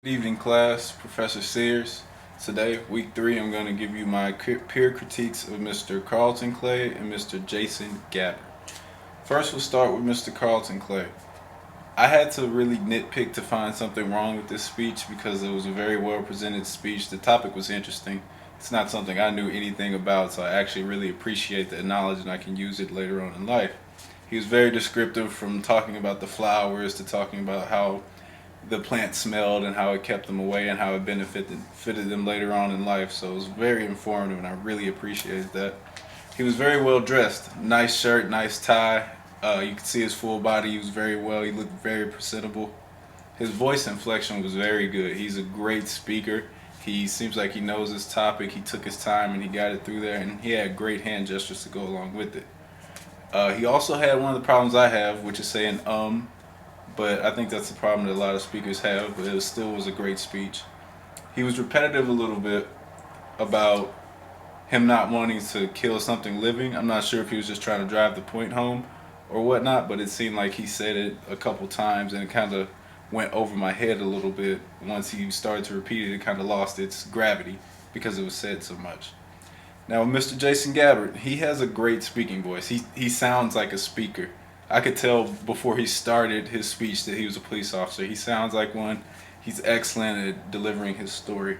Good evening, class. Professor Sears. Today, week 3, I'm going to give you my peer critiques of Mr. Carlton Clay and Mr. Jason Gabbert. First, we'll start with Mr. Carlton Clay. I had to really nitpick to find something wrong with this speech because it was a very well presented speech. The topic was interesting. It's not something I knew anything about, so I actually really appreciate the knowledge and I can use it later on in life. He was very descriptive, from talking about the flowers to talking about how the plant smelled and how it kept them away and how it benefited them later on in life. So it was very informative and I really appreciated that. He was very well dressed. Nice shirt, nice tie. You could see his full body. He was very well. He looked very presentable. His voice inflection was very good. He's a great speaker. He seems like he knows his topic. He took his time and he got it through there, and he had great hand gestures to go along with it. He also had one of the problems I have, which is saying but I think that's the problem that a lot of speakers have, but it still was a great speech. He was repetitive a little bit about him not wanting to kill something living. I'm not sure if he was just trying to drive the point home or whatnot, but it seemed like he said it a couple times and it kind of went over my head a little bit. Once he started to repeat it, it kind of lost its gravity because it was said so much. Now, Mr. Jason Gabbert, he has a great speaking voice. He sounds like a speaker. I could tell before he started his speech that he was a police officer. He sounds like one. He's excellent at delivering his story.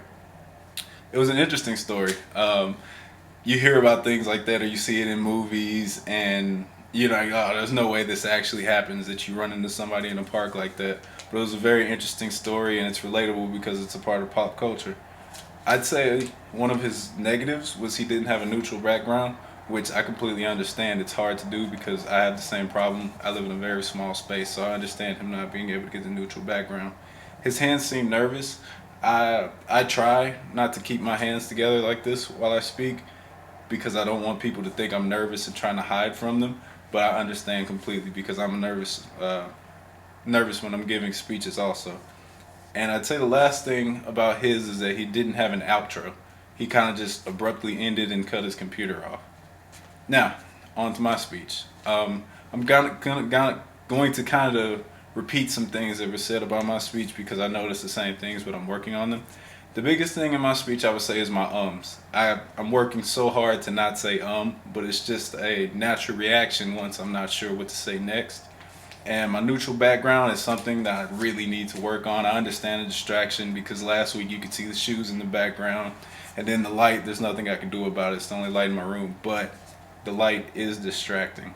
It was an interesting story. You hear about things like that, or you see it in movies, and you're like, oh, there's no way this actually happens, that you run into somebody in a park like that. But it was a very interesting story, and it's relatable because it's a part of pop culture. I'd say one of his negatives was he didn't have a neutral background, which I completely understand. It's hard to do because I have the same problem. I live in a very small space, so I understand him not being able to get the neutral background. His hands seem nervous. I try not to keep my hands together like this while I speak because I don't want people to think I'm nervous and trying to hide from them. But I understand completely because I'm nervous when I'm giving speeches also. And I'd say the last thing about his is that he didn't have an outro. He kind of just abruptly ended and cut his computer off. Now, on to my speech. I'm going to kind of repeat some things that were said about my speech because I noticed the same things, but I'm working on them. The biggest thing in my speech, I would say, is my ums. I'm working so hard to not say but it's just a natural reaction once I'm not sure what to say next. And my neutral background is something that I really need to work on. I understand the distraction because last week you could see the shoes in the background, and then the light, there's nothing I can do about it. It's the only light in my room, but the light is distracting.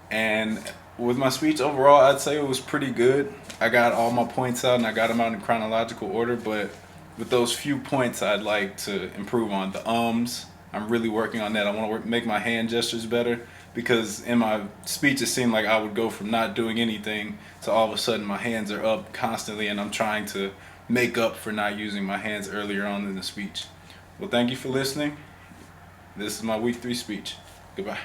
And with my speech overall, I'd say it was pretty good. I got all my points out and I got them out in chronological order, but with those few points I'd like to improve on. The ums, I'm really working on that. I want to make my hand gestures better because in my speech it seemed like I would go from not doing anything to all of a sudden my hands are up constantly, and I'm trying to make up for not using my hands earlier on in the speech. Well, thank you for listening. This is my week 3 speech. Goodbye.